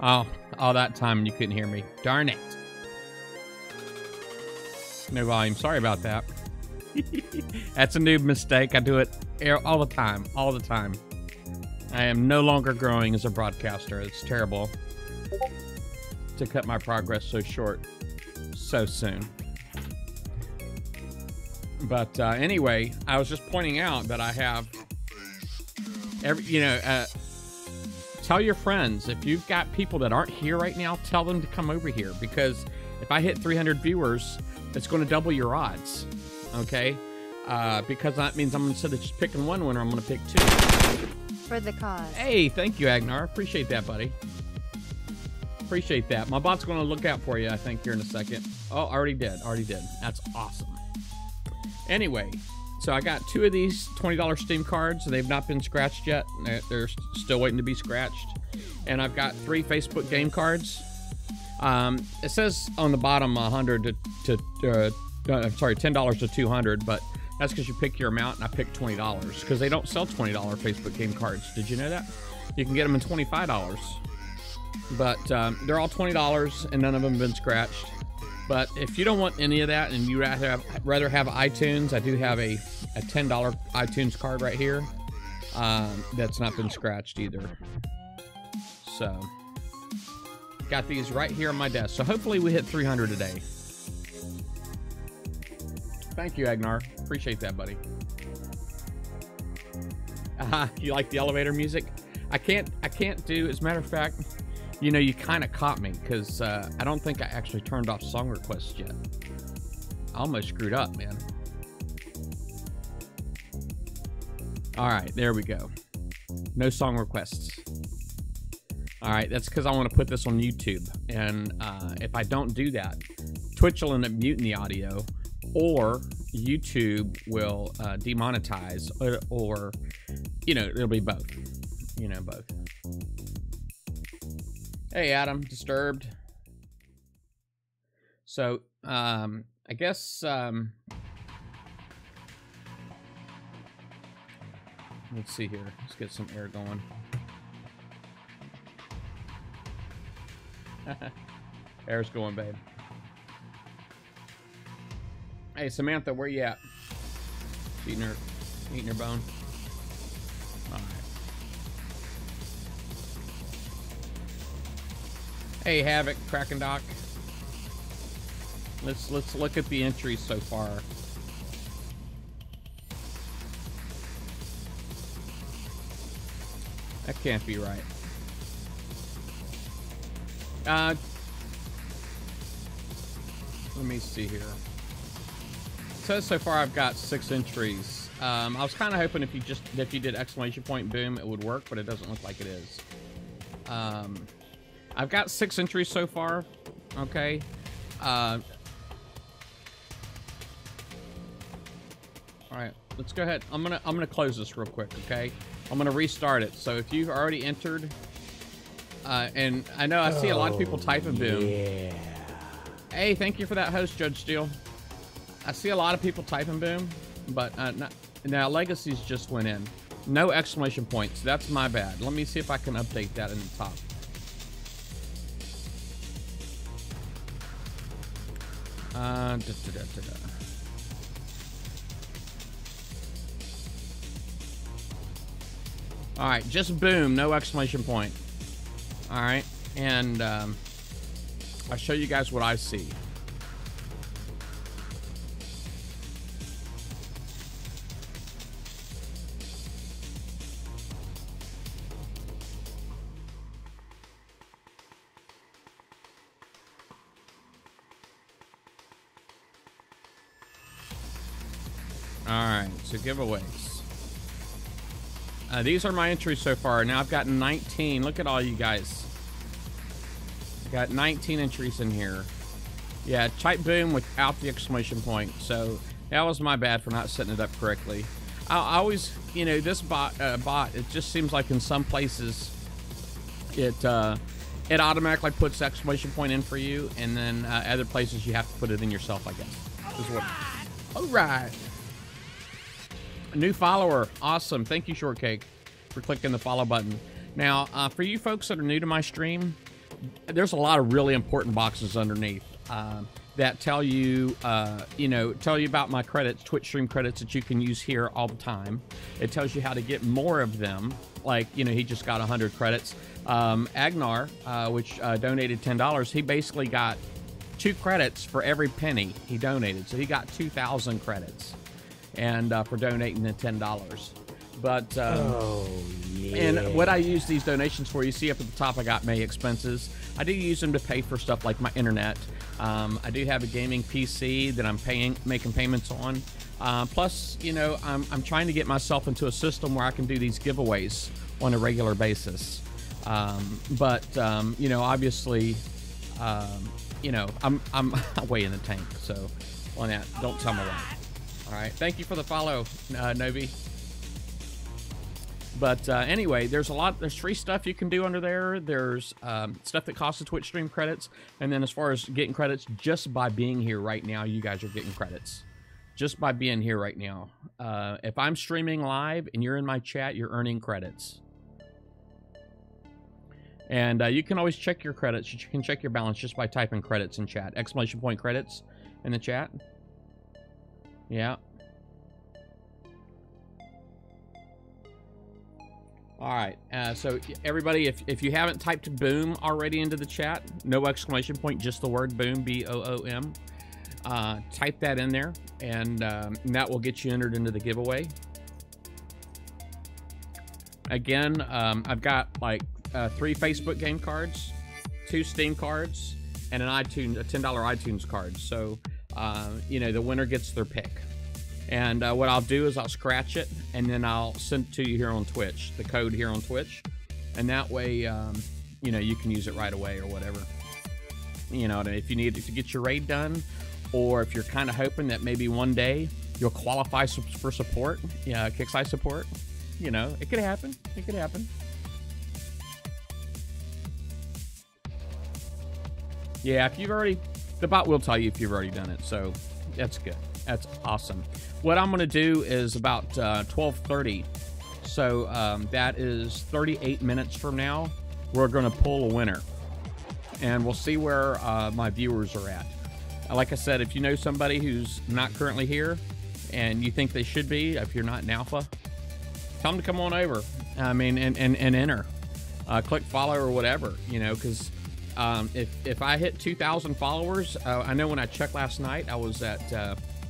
Oh, all that time and you couldn't hear me. Darn it. No volume. Sorry about that. That's a noob mistake. I do it all the time. All the time. I am no longer growing as a broadcaster. It's terrible to cut my progress so short so soon. But anyway, I was just pointing out that I have tell your friends, if you've got people that aren't here right now, tell them to come over here, because if I hit 300 viewers, it's going to double your odds. Okay? Because that means instead of just picking one winner, I'm going to pick two. For the cause. Hey, thank you, Agnar. Appreciate that, buddy. Appreciate that. My bot's going to look out for you, I think, here in a second. Oh, already did. Already did. That's awesome. Anyway, so I got 2 of these $20 Steam cards. They've not been scratched yet. They're still waiting to be scratched. And I've got 3 Facebook game cards. It says on the bottom $10 to 200, but that's because you pick your amount, and I picked $20 because they don't sell $20 Facebook game cards. Did you know that? You can get them in $25. But they're all $20, and none of them have been scratched. But if you don't want any of that and you rather have iTunes, I do have a $10 iTunes card right here that's not been scratched either. So, got these right here on my desk. So hopefully we hit 300 today. Thank you, Agnar. Appreciate that, buddy. You like the elevator music? I can't do, as a matter of fact, you know, you kind of caught me, because I don't think I actually turned off song requests yet. I almost screwed up, man. Alright, there we go. No song requests. Alright, that's because I want to put this on YouTube. And if I don't do that, Twitch will end up muting the audio, or YouTube will demonetize, or, you know, it'll be both. You know, both. Hey, Adam, Disturbed. So, I guess, let's see here. Let's get some air going. Air's going, babe. Hey, Samantha, where you at? Eating her bone? All right. Hey, Havoc, Kraken Doc. Let's look at the entries so far. That can't be right. Let me see here. It says so far I've got 6 entries. I was kind of hoping if you did exclamation point boom it would work, but it doesn't look like it is. I've got 6 entries so far. Okay. All right, let's go ahead. I'm gonna close this real quick. Okay. I'm gonna restart it. So if you've already entered, and I know I see a lot of people typing boom. Yeah. Hey, thank you for that host, Judge Steele. I see a lot of people typing boom, but now legacies just went in. No exclamation points. That's my bad. Let me see if I can update that in the top. All right, just boom, no exclamation point. All right, and I'll show you guys what I see. Alright, so giveaways. These are my entries so far. Now I've got 19. Look at all you guys. I got 19 entries in here. Yeah, type boom without the exclamation point. So that was my bad for not setting it up correctly. I always, you know, this bot, it just seems like in some places it it automatically puts exclamation point in for you, and then other places you have to put it in yourself, I guess. Is what. All right. A new follower. Awesome. Thank you, Shortcake, for clicking the follow button. Now, for you folks that are new to my stream, there's a lot of really important boxes underneath that tell you, tell you about my credits, Twitch stream credits that you can use here all the time. It tells you how to get more of them. Like, he just got 100 credits. Agnar, which donated $10, he basically got 2 credits for every penny he donated. So he got 2,000 credits, and for donating the $10. But and what I use these donations for, you see up at the top I got May expenses. I do use them to pay for stuff like my internet. I do have a gaming PC that I'm making payments on. Plus, I'm trying to get myself into a system where I can do these giveaways on a regular basis. Obviously, I'm way in the tank. So on that, don't tell me why. All right, thank you for the follow, Novi. But anyway, there's free stuff you can do under there. There's stuff that costs the Twitch stream credits. And then as far as getting credits, just by being here right now, you guys are getting credits. Just by being here right now. If I'm streaming live and you're in my chat, you're earning credits. And you can always check your credits. You can check your balance just by typing credits in chat. Exclamation point credits in the chat. Yeah. All right, so everybody, if you haven't typed boom already into the chat, no exclamation point, just the word boom, B-O-O-M, type that in there, and that will get you entered into the giveaway. Again, I've got like 3 Facebook game cards, 2 Steam cards, and a $10 iTunes card. So, the winner gets their pick. And what I'll do is I'll scratch it, and then I'll send it to you here on Twitch, the code here on Twitch. And that way, you can use it right away or whatever. If you need to get your raid done, or if you're kind of hoping that maybe one day you'll qualify for support, Kickside support, it could happen. It could happen. Yeah, if you've already, the bot will tell you if you've already done it, so that's good. That's awesome. What I'm going to do is about 12:30, so that is 38 minutes from now, we're going to pull a winner, and we'll see where my viewers are at. Like I said, if you know somebody who's not currently here and you think they should be, if you're not an alpha, tell them to come on over. I mean, and enter. Click follow or whatever, because if I hit 2,000 followers, I know when I checked last night, I was at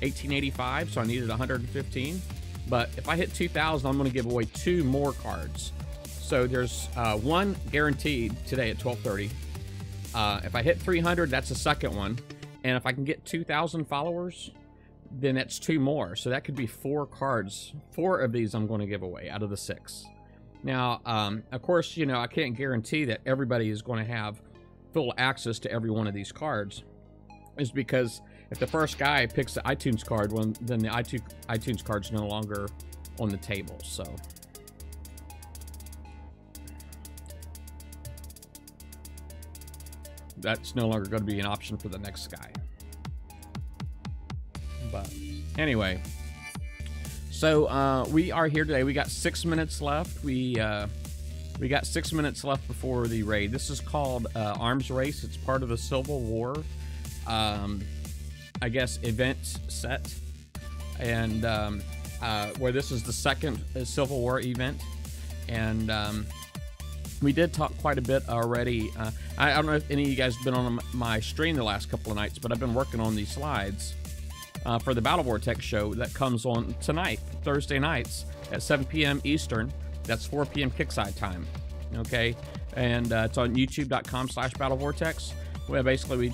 1885, so I needed 115. But if I hit 2,000, I'm going to give away 2 more cards. So there's 1 guaranteed today at 12:30. If I hit 300, that's the second one. And if I can get 2,000 followers, then that's 2 more. So that could be 4 cards. 4 of these I'm going to give away out of the 6. Now, of course, I can't guarantee that everybody is going to have full access to every one of these cards. Is because if the first guy picks the iTunes card, then the iTunes card's no longer on the table. So that's no longer going to be an option for the next guy. But anyway, so we are here today. We got 6 minutes left. We got 6 minutes left before the raid. This is called Arms Race. It's part of the Civil War, I guess, event set, and where this is the second Civil War event. And we did talk quite a bit already. I don't know if any of you guys have been on my stream the last couple of nights, but I've been working on these slides for the Battle Vortex show that comes on tonight, Thursday nights at 7 p.m. Eastern. That's 4 p.m. Kickside time. Okay, and it's on youtube.com/battlevortex. Well, basically,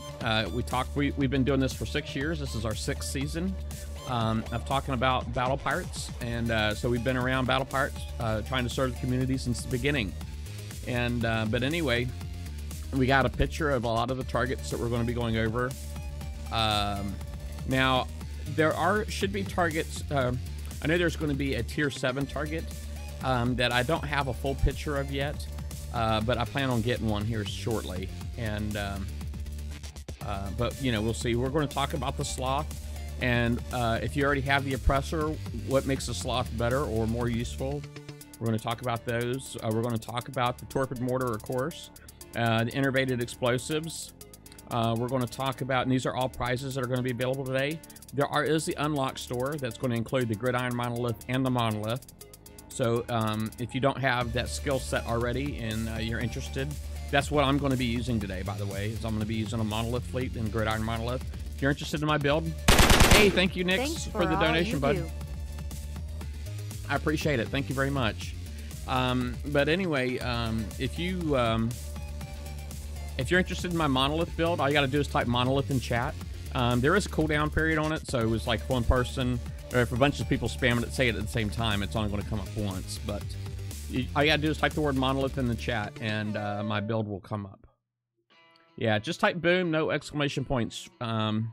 we talk. We've been doing this for 6 years. This is our 6th season of talking about battle pirates, and so we've been around battle pirates, trying to serve the community since the beginning. And but anyway, we got a picture of a lot of the targets that we're going to be going over. Now, should be targets. I know there's going to be a tier 7 target that I don't have a full picture of yet. but I plan on getting one here shortly. And but you know, we'll see. We're going to talk about the sloth, and if you already have the oppressor, what makes the sloth better or more useful. We're going to talk about those. We're going to talk about the torpid mortar, of course, the innervated explosives. We're going to talk about, and these are all prizes that are going to be available today. There is the unlock store that's going to include the gridiron monolith and the monolith. So if you don't have that skill set already and you're interested, that's what I'm going to be using today, by the way, is I'm going to be using a monolith fleet and gridiron monolith. If you're interested in my build, hey, thank you, Nix, for the donation, bud. I appreciate it. Thank you very much. But anyway, if you're interested in my monolith build, all you got to do is type monolith in chat. There is a cooldown period on it, so it was like one person, or if a bunch of people spam it, say it at the same time, it's only going to come up once. But all you got to do is type the word monolith in the chat, and my build will come up. Yeah, just type boom, no exclamation points. So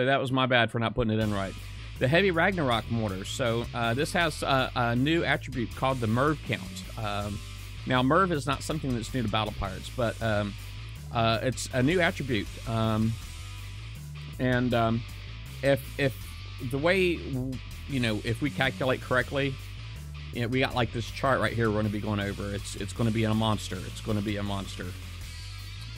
that was my bad for not putting it in right. The heavy Ragnarok mortar. So this has a new attribute called the Merv count. Now Merv is not something that's new to Battle Pirates, but it's a new attribute. If the way, you know, if we calculate correctly, you know, we got like this chart right here we're going to be going over. It's going to be a monster. It's going to be a monster.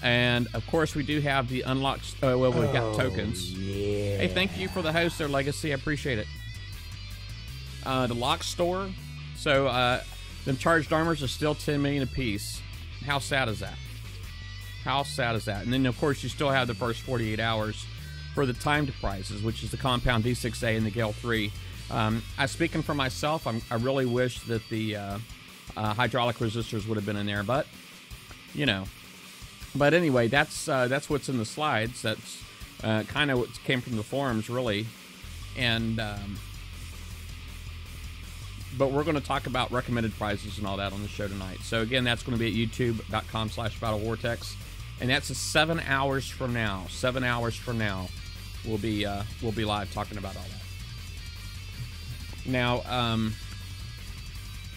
And of course we do have the unlocked, well, we've got tokens. Yeah. Hey, thank you for the host there, Legacy. I appreciate it. The lock store. So them charged armors are still 10 million apiece. How sad is that? How sad is that? And then of course you still have the first 48 hours for the timed prizes, which is the compound D6A and the Gale 3. Speaking for myself, I really wish that the hydraulic resistors would have been in there, but you know. But anyway, that's what's in the slides. That's kind of what came from the forums, really. And but we're going to talk about recommended prizes and all that on the show tonight. So again, that's going to be at youtube.com/battlevortex, and that's 7 hours from now. 7 hours from now, we'll be live talking about all that. Now,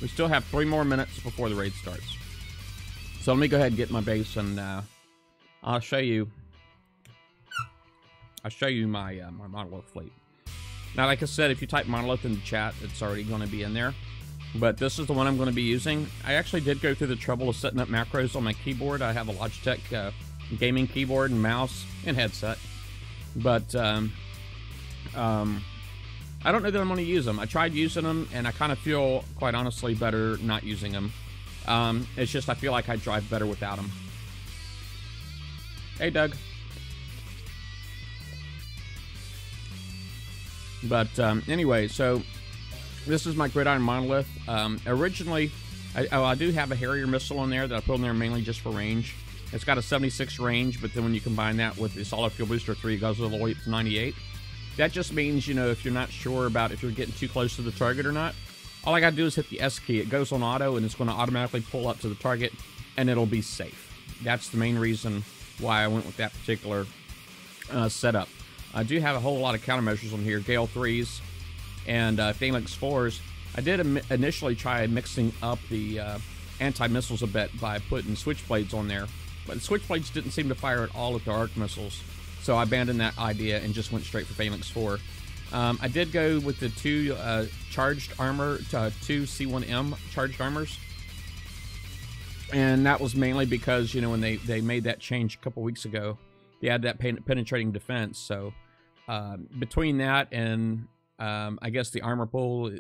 we still have 3 more minutes before the raid starts. So let me go ahead and get my base, and I'll show you my my monolith fleet. Now, like I said, if you type monolith in the chat, it's already going to be in there. But this is the one I'm going to be using. I actually did go through the trouble of setting up macros on my keyboard. I have a Logitech gaming keyboard and mouse and headset. But I don't know that I'm going to use them. I tried using them, and I kind of feel, quite honestly, better not using them. It's just I feel like I drive better without them. Hey, Doug. But anyway, so this is my gridiron monolith. Originally, I do have a Harrier missile on there that I put on there mainly just for range. It's got a 76 range, but then when you combine that with the solid fuel booster 3, it goes all the way up to 98. That just means, you know, if you're not sure about if you're getting too close to the target or not, all I gotta do is hit the S key. It goes on auto, and it's going to automatically pull up to the target, and it'll be safe. That's the main reason why I went with that particular setup. I do have a whole lot of countermeasures on here, Gale 3s and Phalanx 4s. I did initially try mixing up the anti-missiles a bit by putting switchblades on there, but the switchblades didn't seem to fire at all at the arc missiles, so I abandoned that idea and just went straight for Phalanx 4. I did go with the 2 charged armor, 2 C1M charged armors. And that was mainly because, you know, when they made that change a couple weeks ago, they had that penetrating defense. So between that and I guess the armor pool,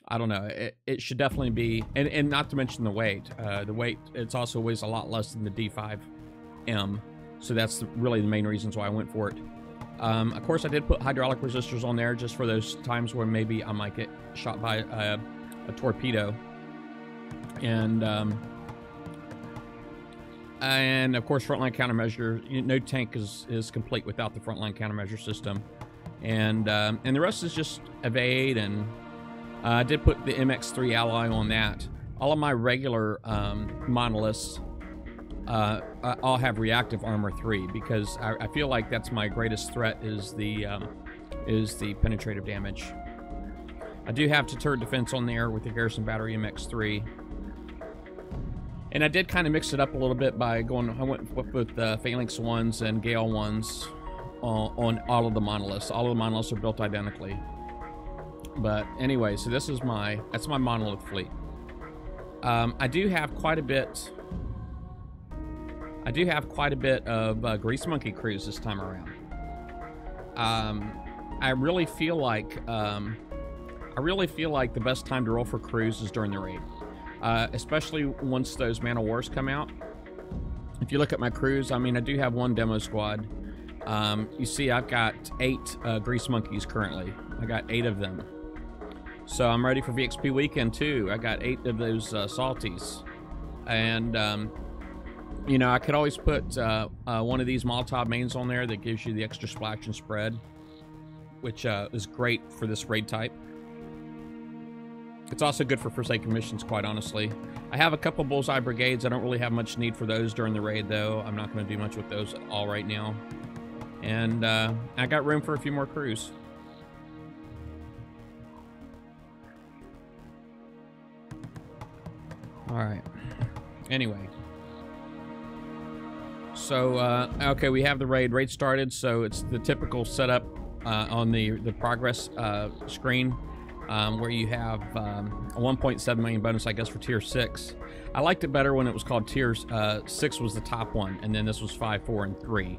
I don't know, it should definitely be, and not to mention the weight. The weight, it's also weighs a lot less than the D5M. So that's really the main reasons why I went for it. Of course, I did put hydraulic resistors on there just for those times where maybe I might get shot by a torpedo. And of course, frontline countermeasure. No tank is complete without the frontline countermeasure system. And the rest is just evade, and I did put the MX3 alloy on that. All of my regular monoliths all have reactive armor 3 because I feel like that's my greatest threat is the penetrative damage. I do have turret defense on there with the Garrison Battery MX3. And I did kind of mix it up a little bit by going, I went with Phalanx ones and Gale ones on all of the monoliths. All of the monoliths are built identically. But anyway, so this is that's my monolith fleet. I do have quite a bit of Grease Monkey crews this time around. I really feel like the best time to roll for crews is during the raid, especially once those Man of Wars come out. If you look at my crews, I mean, I do have one demo squad. You see, I've got 8 Grease Monkeys currently. I got 8 of them. So I'm ready for VXP weekend too. I got 8 of those salties, and you know, I could always put one of these Molotov mains on there that gives you the extra splash and spread, which is great for this raid type. It's also good for Forsaken missions, quite honestly. I have a couple Bullseye Brigades. I don't really have much need for those during the raid, though. I'm not going to do much with those at all right now. And I got room for a few more crews. All right. Anyway. So, okay, we have the raid. Raid started, so it's the typical setup on the progress screen. Where you have a 1.7 million bonus, I guess, for tier 6. I liked it better when it was called tier 6 was the top one, and then this was 5, 4, and 3.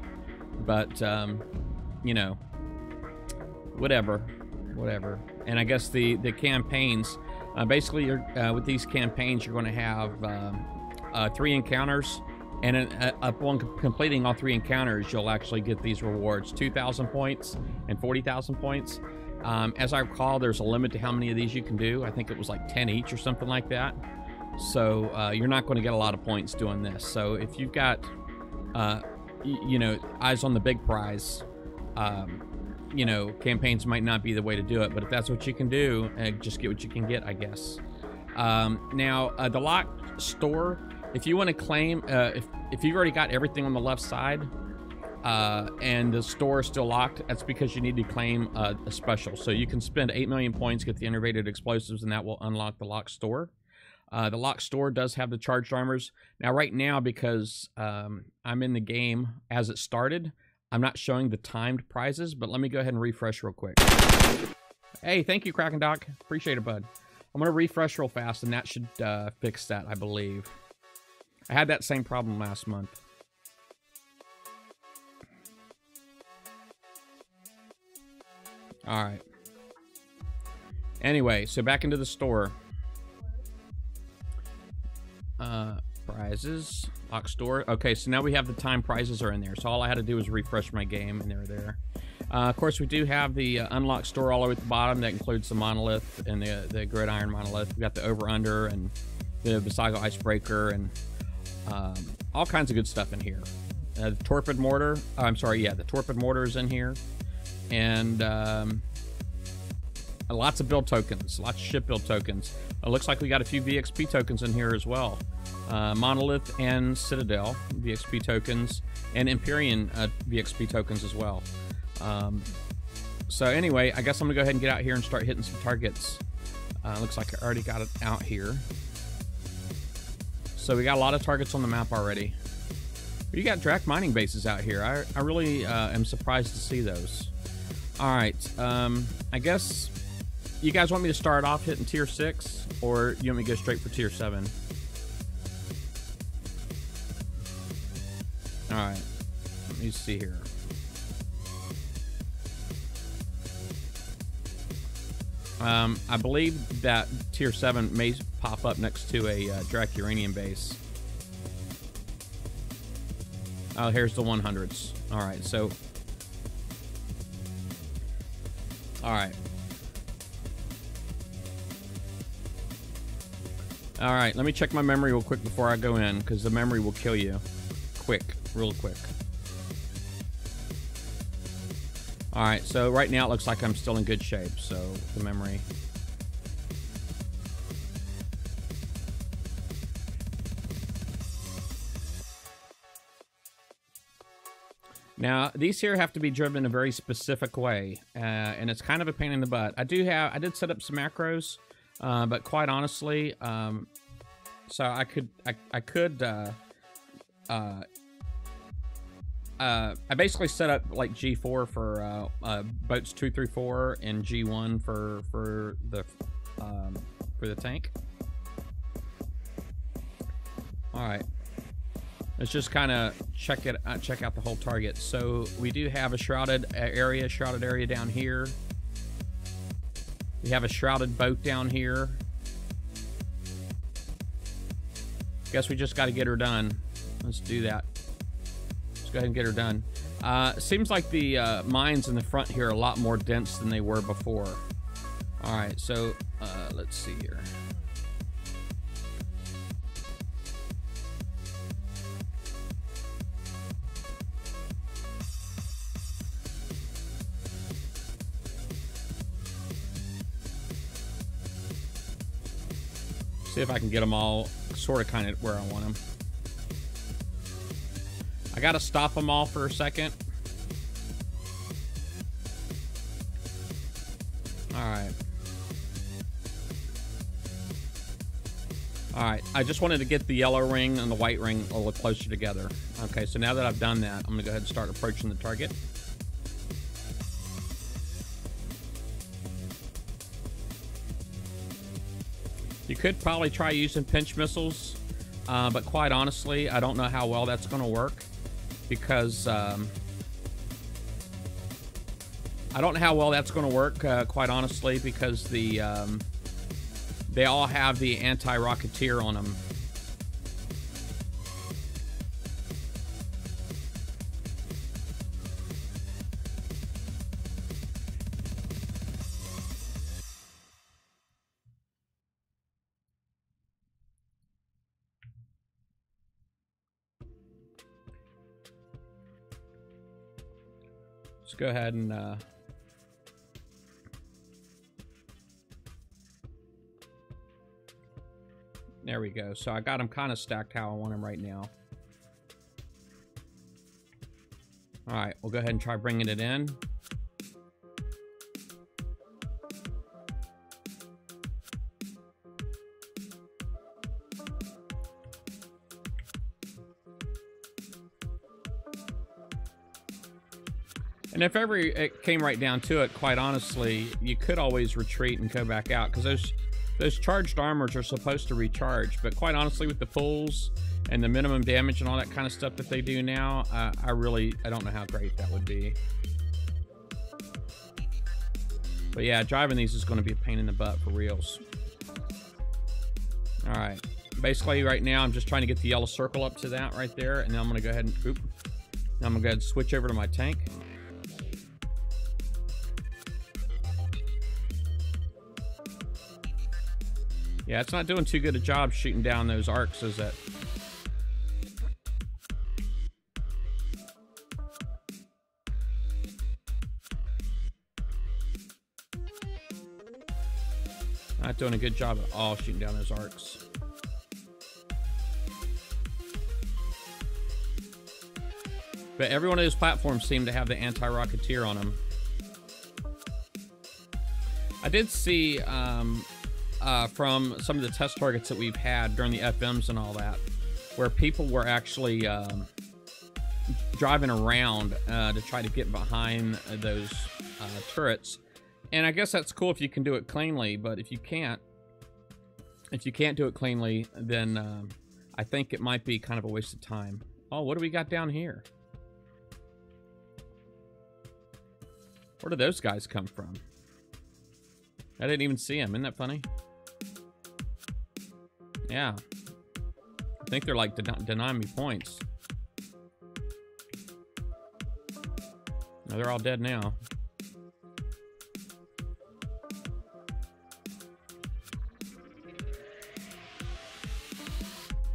But, you know, whatever. And I guess the campaigns, basically, with these campaigns, you're going to have 3 encounters, and upon completing all 3 encounters, you'll actually get these rewards, 2,000 points and 40,000 points. As I recall, there's a limit to how many of these you can do. I think it was like 10 each or something like that. So you're not going to get a lot of points doing this. So if you've got, you know, eyes on the big prize, you know, campaigns might not be the way to do it. But if that's what you can do, just get what you can get, I guess. Now, the locked store, if you want to claim, if you've already got everything on the left side, and the store is still locked, that's because you need to claim a special. So you can spend 8 million points, get the innovative explosives, and that will unlock the locked store. The locked store does have the charged armors. Now, right now, because I'm in the game as it started, I'm not showing the timed prizes, but let me go ahead and refresh real quick. Hey, thank you, Kraken Doc. Appreciate it, bud. I'm going to refresh real fast, and that should fix that, I believe. I had that same problem last month. All right. Anyway, so back into the store. Prizes, lock store. Okay, so now we have the time prizes are in there. So all I had to do was refresh my game, and they're there. Of course, we do have the unlocked store all the way at the bottom. That includes the monolith and the gridiron monolith. We got the over/under and the Visago icebreaker and all kinds of good stuff in here. The torpid mortar. I'm sorry, yeah, the torpid mortar is in here. And lots of build tokens, lots of ship build tokens. It looks like we got a few VXP tokens in here as well. Monolith and Citadel VXP tokens, and Empyrean VXP tokens as well. So anyway, I guess I'm gonna go ahead and get out here and start hitting some targets. Looks like I already got it out here. So we got a lot of targets on the map already. You got Drac mining bases out here. I really am surprised to see those. All right, I guess you guys want me to start off hitting tier 6, or you want me to go straight for tier 7? All right, let me see here. I believe that tier 7 may pop up next to a Drac uranium base. Oh, here's the 100s. All right, so... All right. All right, let me check my memory real quick before I go in, because the memory will kill you. Quick, real quick. All right, so right now it looks like I'm still in good shape, so the memory. Now, these here have to be driven in a very specific way, and it's kind of a pain in the butt. I did set up some macros, but quite honestly, So I basically set up like G4 for boats 2 through 4 and G1 for the tank. All right, let's just kind of check out the whole target. So we do have a shrouded area down here. We have a shrouded boat down here. Guess we just got to get her done. Let's do that. Let's go ahead and get her done. Seems like the mines in the front here are a lot more dense than they were before. All right, so let's see here. See if I can get them all sort of kind of where I want them. I got to stop them all for a second. All right. All right. I just wanted to get the yellow ring and the white ring a little closer together. Okay, so now that I've done that, I'm going to go ahead and start approaching the target. You could probably try using pinch missiles, but quite honestly, I don't know how well that's going to work because I don't know how well that's going to work, quite honestly, because they all have the anti-rocketeer on them. Let's go ahead and there we go. So I got them kind of stacked how I want them right now. All right, we'll go ahead and try bringing it in. And if ever it came right down to it, quite honestly, you could always retreat and go back out because those charged armors are supposed to recharge. But quite honestly, with the pulls and the minimum damage and all that kind of stuff that they do now, I don't know how great that would be. But yeah, driving these is going to be a pain in the butt for reals. All right. Basically, right now, I'm just trying to get the yellow circle up to that right there. And then I'm going to go ahead and, now I'm going to go ahead and switch over to my tank. Yeah, it's not doing too good a job shooting down those arcs, is it? Not doing a good job at all shooting down those arcs. But every one of those platforms seem to have the anti-rocketeer on them. I did see from some of the test targets that we've had during the FMs and all that, where people were actually driving around to try to get behind those turrets. And I guess that's cool if you can do it cleanly, but if you can't do it cleanly, then I think it might be kind of a waste of time. Oh, what do we got down here? Where did those guys come from? I didn't even see them. Isn't that funny? Yeah. I think they're like denying me points. No, they're all dead now.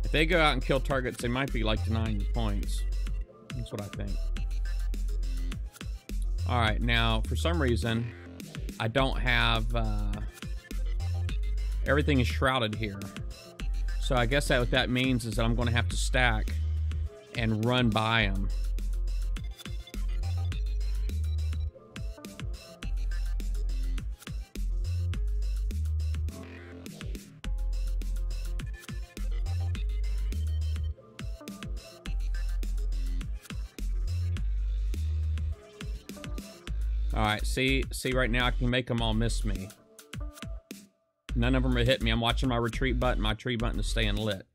If they go out and kill targets, they might be like denying you points. That's what I think. All right, now for some reason, I don't have everything is shrouded here. So I guess that what that means is that I'm going to have to stack and run by them. All right, see right now I can make them all miss me. None of them are hit me. I'm watching my retreat button. My tree button is staying lit.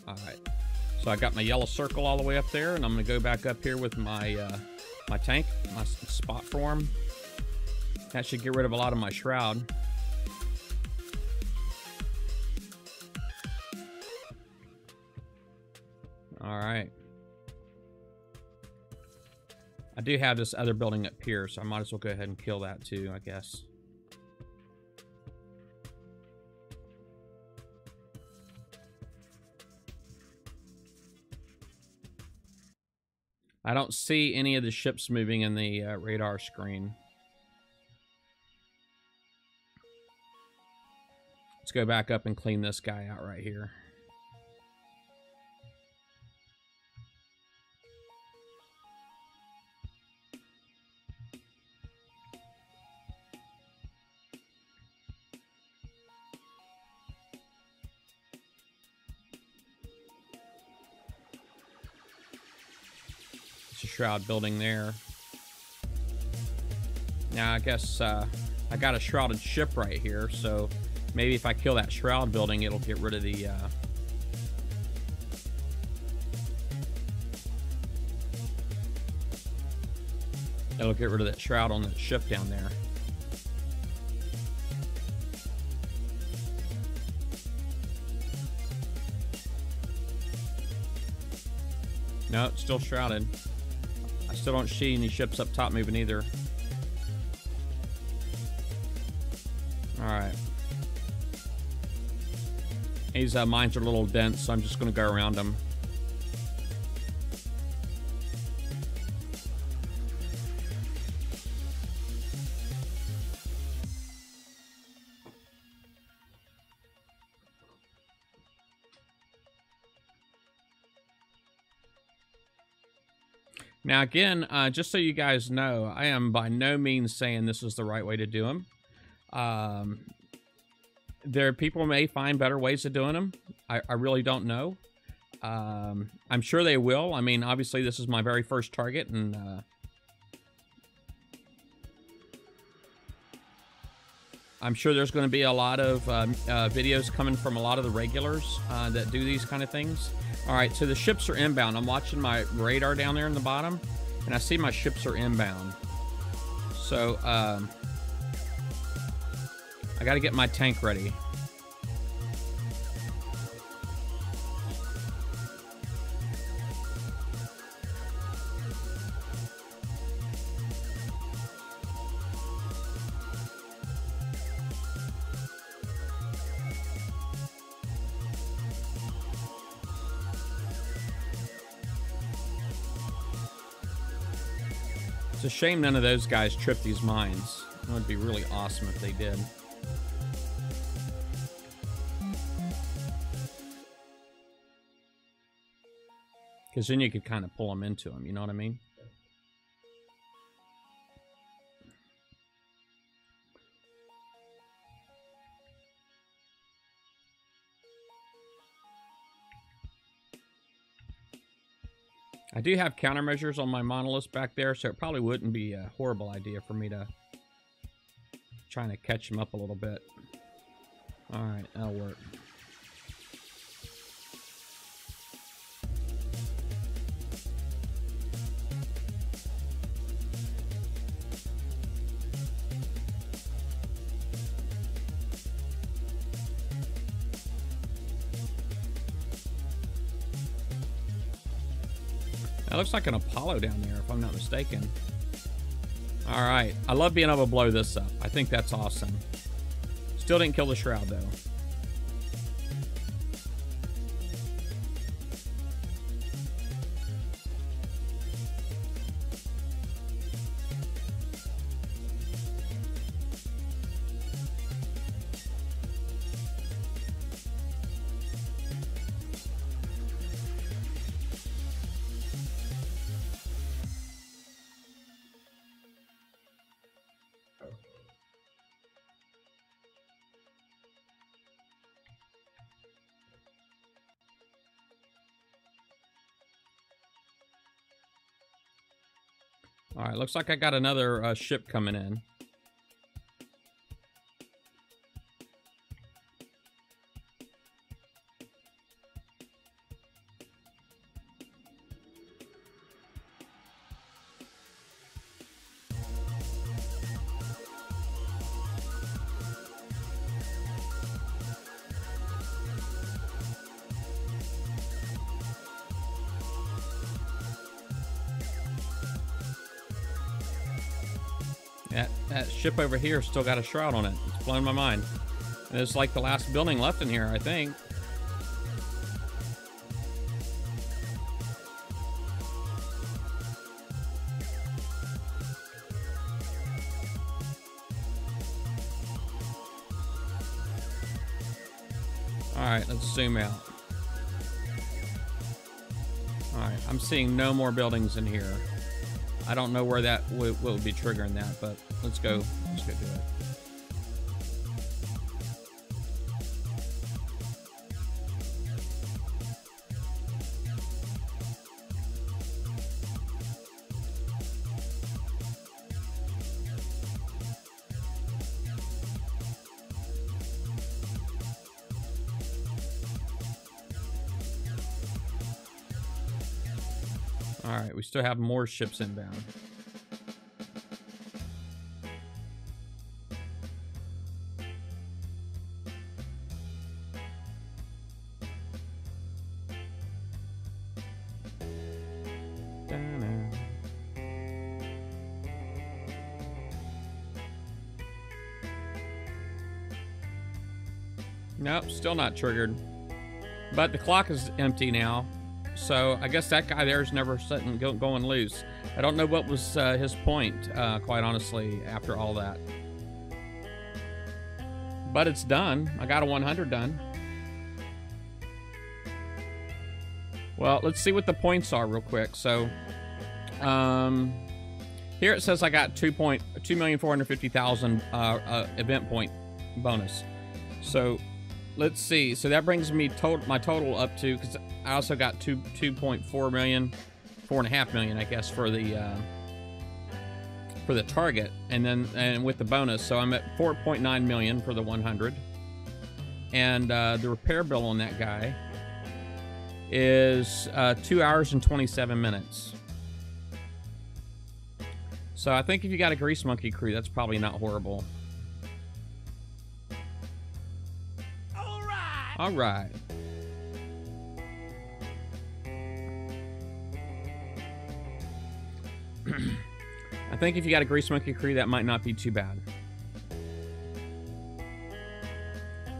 All right, so I got my yellow circle all the way up there, and I'm gonna go back up here with my my tank, my spot form. That should get rid of a lot of my shroud. All right. I do have this other building up here, so I might as well go ahead and kill that too, I guess. I don't see any of the ships moving in the radar screen. Let's go back up and clean this guy out right here. It's a shroud building there. Now I guess I got a shrouded ship right here, so maybe if I kill that shroud building, it'll get rid of the it'll get rid of that shroud on the ship down there. No, it's still shrouded. I still don't see any ships up top moving either. Alright. These mines are a little dense, so I'm just going to go around them. Now again, just so you guys know, I am by no means saying this is the right way to do them. People may find better ways of doing them. I really don't know. I'm sure they will. I mean, obviously this is my very first target, and I'm sure there's going to be a lot of videos coming from a lot of the regulars that do these kind of things. All right, so the ships are inbound. I'm watching my radar down there in the bottom, and I see my ships are inbound. So I got to get my tank ready. It's a shame none of those guys tripped these mines. It would be really awesome if they did. Because then you could kind of pull them into them, you know what I mean? I do have countermeasures on my monoliths back there, so it probably wouldn't be a horrible idea for me to try to catch them up a little bit. Alright, that'll work. That looks like an Apollo down there, if I'm not mistaken. All right. I love being able to blow this up. I think that's awesome. Still didn't kill the shroud, though. All right, looks like I got another ship coming in. That ship over here still got a shroud on it. It's blowing my mind. And it's like the last building left in here, I think. Alright, let's zoom out. Alright, I'm seeing no more buildings in here. I don't know where that will be triggering that, but let's go. Let's go do it. All right, we still have more ships inbound. Nope, still not triggered. But the clock is empty now. So I guess that guy there is never going loose. I don't know what was his point, quite honestly, after all that. But it's done. I got a 100 done. Well, let's see what the points are real quick. So here it says I got 2,450,000 event point bonus. So let's see. So that brings me my total up to, because I also got 2.4 million, 4.5 million, I guess, for the target, and with the bonus, so I'm at 4.9 million for the 100. And the repair bill on that guy is 2 hours and 27 minutes. So I think if you got a Grease Monkey crew, that's probably not horrible. All right. I think if you got a Grease Monkey crew, that might not be too bad.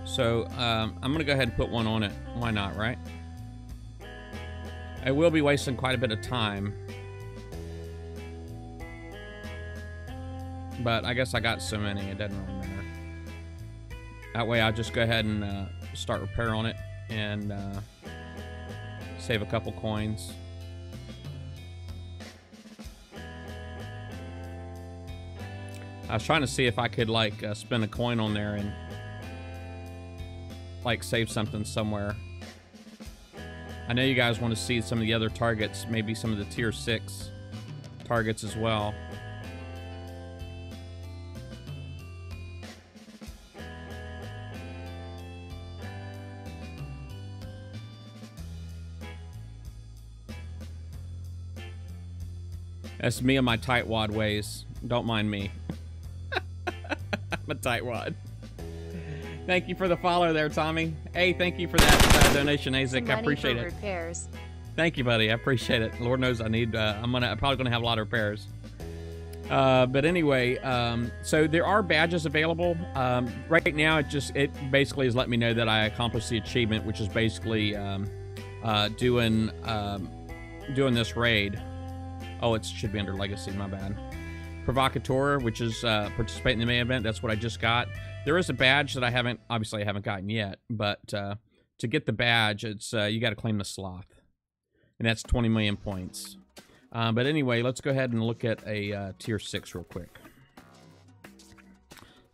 So I'm going to go ahead and put one on it. Why not, right? I will be wasting quite a bit of time. But I guess I got so many, it doesn't really matter. That way I'll just go ahead and start repair on it and save a couple coins. I was trying to see if I could like spend a coin on there and like save something somewhere. I know you guys want to see some of the other targets, maybe some of the tier 6 targets as well. That's me and my tightwad ways. Don't mind me. I'm a tightwad. Thank you for the follow there, Tommy. Hey, thank you for that donation, Azek. I appreciate it. Repairs. Thank you, buddy. I appreciate it. Lord knows I need. I'm probably gonna have a lot of repairs. But anyway, so there are badges available. Right now, it basically is letting me know that I accomplished the achievement, which is basically doing this raid. Oh, it should be under Legacy, my bad. Provocateur, which is participate in the main event. That's what I just got. There is a badge that I haven't gotten yet, but to get the badge, it's you got to claim the sloth, and that's 20 million points. But anyway, let's go ahead and look at a tier 6 real quick.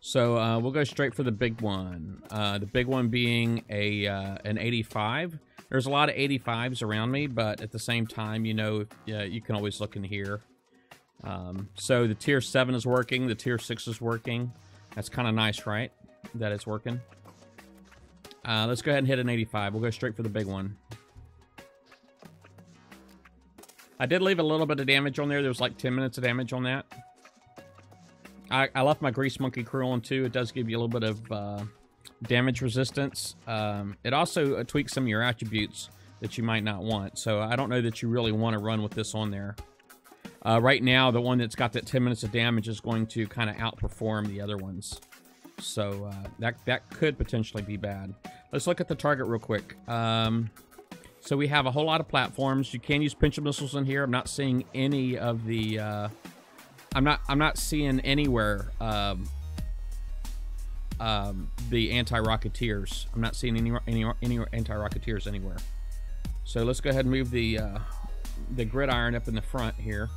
So we'll go straight for the big one. The big one being an 85. There's a lot of 85s around me, but at the same time, you know, you can always look in here So the tier 7 is working. The tier 6 is working. That's kind of nice, right? That it's working. Let's go ahead and hit an 85. We'll go straight for the big one. I did leave a little bit of damage on there. There was like 10 minutes of damage on that. I left my Grease Monkey crew on too. It does give you a little bit of damage resistance. It also tweaks some of your attributes that you might not want. So I don't know that you really want to run with this on there. Right now, the one that's got that 10 minutes of damage is going to kind of outperform the other ones. So that could potentially be bad. Let's look at the target real quick. So we have a whole lot of platforms. You can use pinch missiles in here. I'm not seeing any of the. I'm not seeing anywhere the anti-rocketeers. I'm not seeing any anti-rocketeers anywhere. So let's go ahead and move the gridiron up in the front here.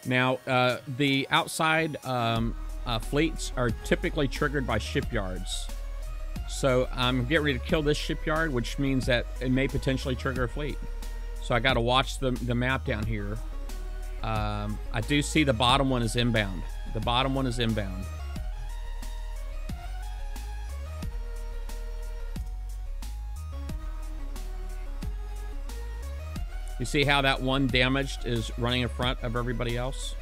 Now, the outside fleets are typically triggered by shipyards. So I'm getting ready to kill this shipyard, which means that it may potentially trigger a fleet. So I got to watch the map down here. I do see the bottom one is inbound. The bottom one is inbound. You see how that one damaged is running in front of everybody else?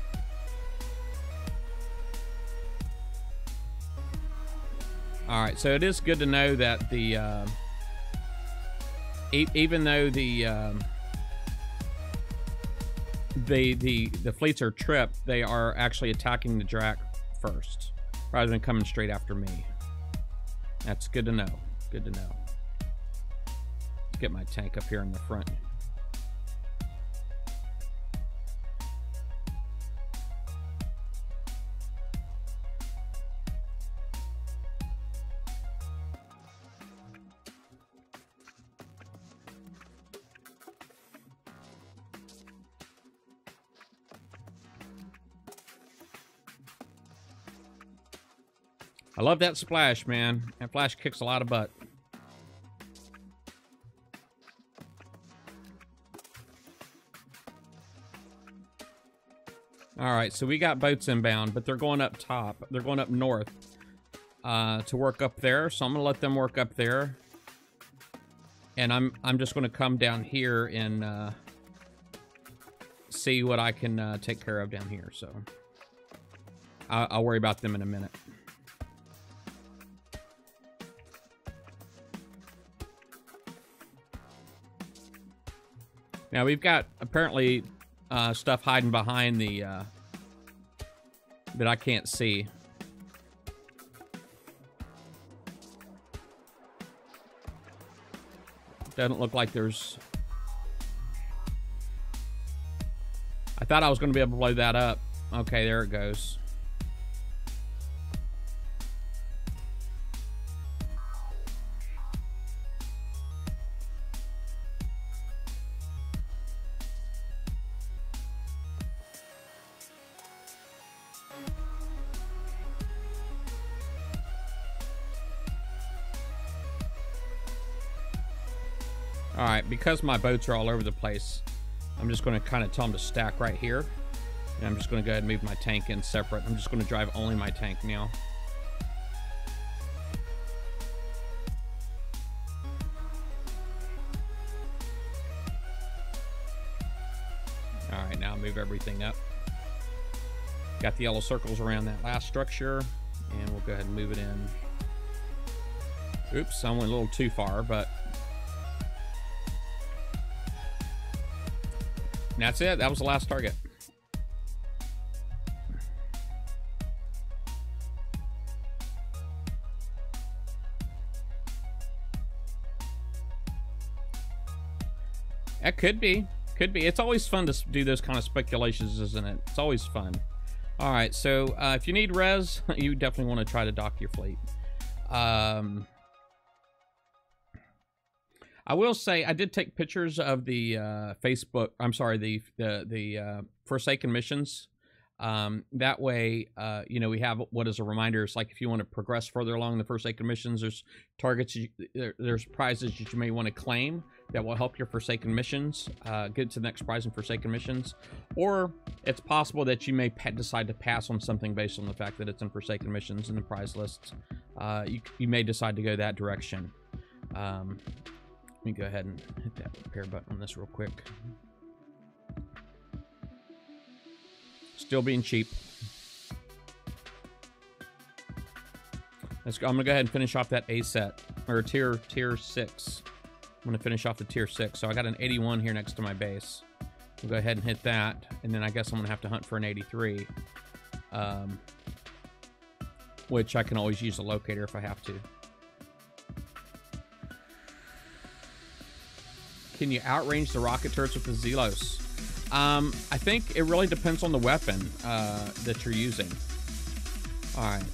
All right, so it is good to know that the even though the fleets are tripped, they are actually attacking the Drac first, rather than coming straight after me. That's good to know. Good to know. Let's get my tank up here in the front. I love that splash, man. That flash kicks a lot of butt. All right, so we got boats inbound, but they're going up top. They're going up north to work up there. So I'm gonna let them work up there, and I'm just gonna come down here and see what I can take care of down here. So I'll worry about them in a minute. Now we've got apparently stuff hiding behind the that I can't see. Doesn't look like there's. I thought I was going to be able to blow that up. Okay, there it goes. All right, because my boats are all over the place, I'm just going to kind of tell them to stack right here. And I'm just going to go ahead and move my tank in separate. I'm just going to drive only my tank now. All right, now move everything up. Got the yellow circles around that last structure, and we'll go ahead and move it in. Oops, I went a little too far, but that's it. That was the last target. That could be. Could be. It's always fun to do those kind of speculations, isn't it? It's always fun. All right, so if you need res, you definitely want to try to dock your fleet. I will say I did take pictures of the Facebook. I'm sorry, the Forsaken missions. That way, you know, we have what is a reminder. It's like if you want to progress further along the Forsaken missions, there's targets, there's prizes that you may want to claim. that will help your Forsaken missions, get to the next prize in Forsaken missions, or it's possible that you may decide to pass on something based on the fact that it's in Forsaken missions in the prize lists. You may decide to go that direction. Let me go ahead and hit that repair button on this real quick. Still being cheap. Let's go. I'm gonna go ahead and finish off that A set, or tier 6. I'm gonna finish off the tier 6. So I got an 81 here next to my base. We'll go ahead and hit that, and then I guess I'm gonna have to hunt for an 83, which I can always use a locator if I have to. Can you outrange the rocket turrets with the Zelos? I think it really depends on the weapon that you're using. All right.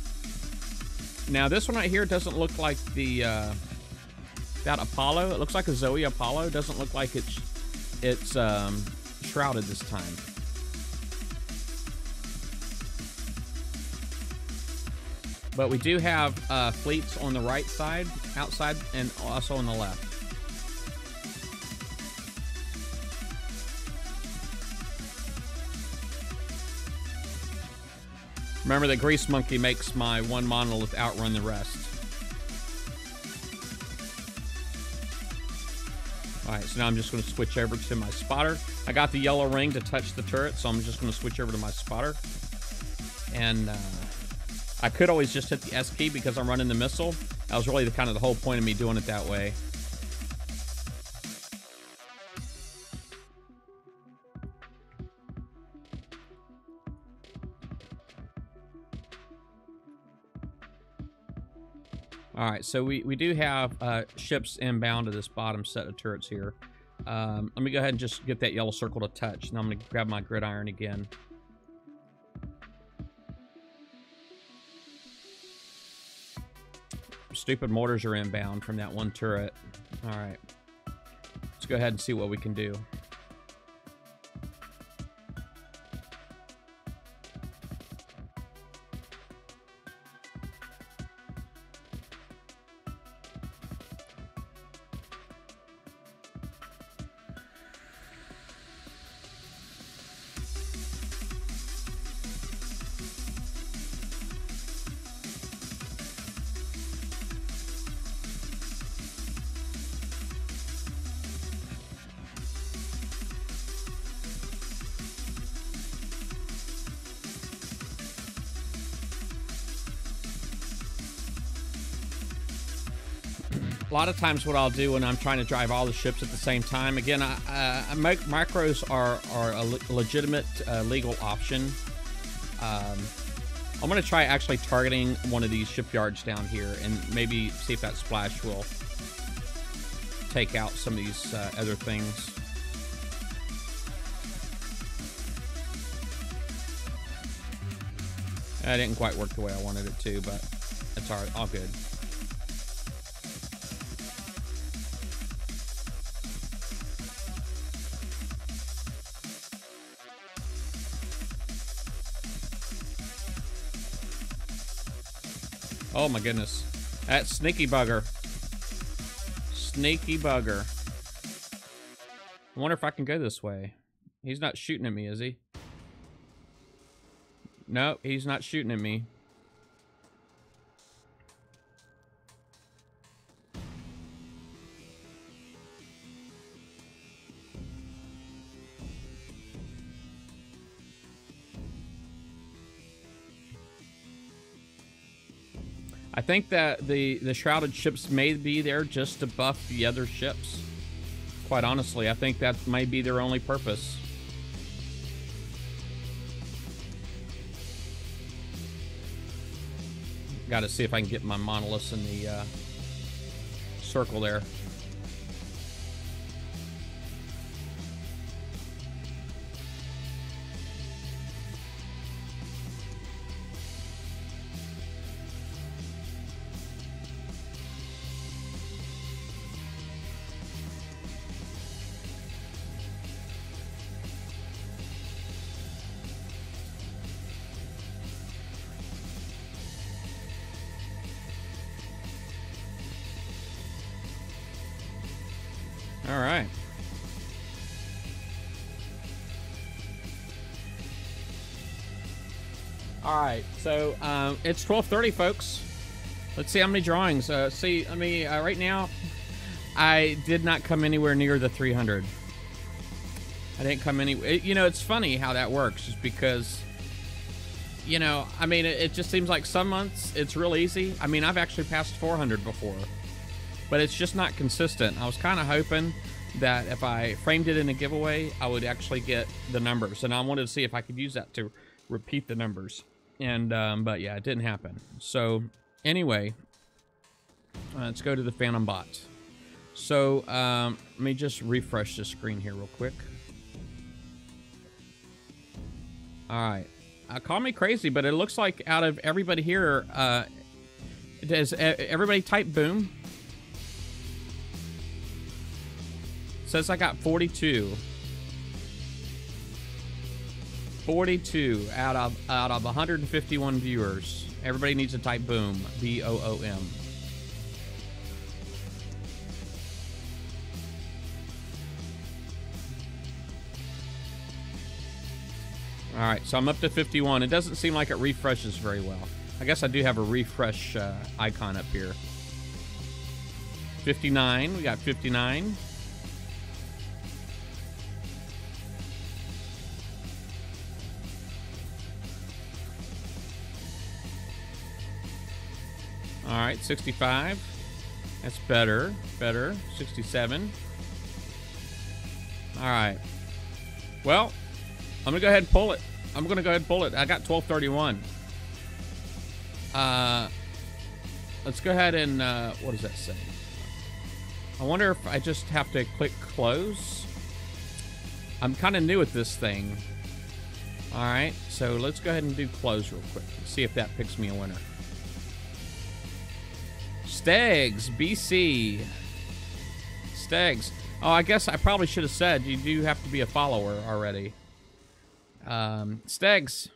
Now this one right here doesn't look like the that Apollo. It looks like a Zoe Apollo. It doesn't look like it's shrouded this time. But we do have fleets on the right side, outside, and also on the left. Remember that Grease Monkey makes my one monolith outrun the rest. Alright, so now I'm just going to switch over to my spotter. I got the yellow ring to touch the turret, so I'm just going to switch over to my spotter. And I could always just hit the S key because I'm running the missile. That was really kind of the whole point of me doing it that way. Alright, so we do have ships inbound to this bottom set of turrets here. Let me go ahead and just get that yellow circle to touch. Now I'm going to grab my gridiron again. Stupid mortars are inbound from that one turret. Alright. Let's go ahead and see what we can do. A lot of times what I'll do when I'm trying to drive all the ships at the same time, again, macros are a legitimate legal option. I'm going to try actually targeting one of these shipyards down here and maybe see if that splash will take out some of these other things. That didn't quite work the way I wanted it to, but it's all good. Oh my goodness. That sneaky bugger. Sneaky bugger. I wonder if I can go this way. He's not shooting at me, is he? No, he's not shooting at me. I think that the shrouded ships may be there just to buff the other ships. Quite honestly, I think that might be their only purpose. Got to see if I can get my monoliths in the circle there. All right, so it's 12:30, folks. Let's see how many drawings. Right now, I did not come anywhere near the 300. I didn't come anywhere. You know, it's funny how that works, just because, you know, I mean, it just seems like some months it's real easy. I mean, I've actually passed 400 before, but it's just not consistent. I was kind of hoping that if I framed it in a giveaway, I would actually get the numbers, and I wanted to see if I could use that to repeat the numbers. And but yeah, it didn't happen. So anyway, let's go to the Phantom bot. So let me just refresh the screen here real quick. All right, call me crazy, but it looks like out of everybody here, does everybody type boom? Says I got 42. 42 out of 151 viewers. Everybody needs to type boom. B-O-O-M. All right, so I'm up to 51. It doesn't seem like it refreshes very well. I guess I do have a refresh icon up here. 59. We got 59. All right, 65. That's better. 67. All right. Well, I'm gonna go ahead and pull it. I got 1231. Let's go ahead and what does that say? I wonder if I just have to click close. I'm kind of new at this thing. All right, so let's go ahead and do close real quick. See if that picks me a winner. Stegs, BC. Stegs. Oh, I guess I probably should have said you do have to be a follower already. Stegs.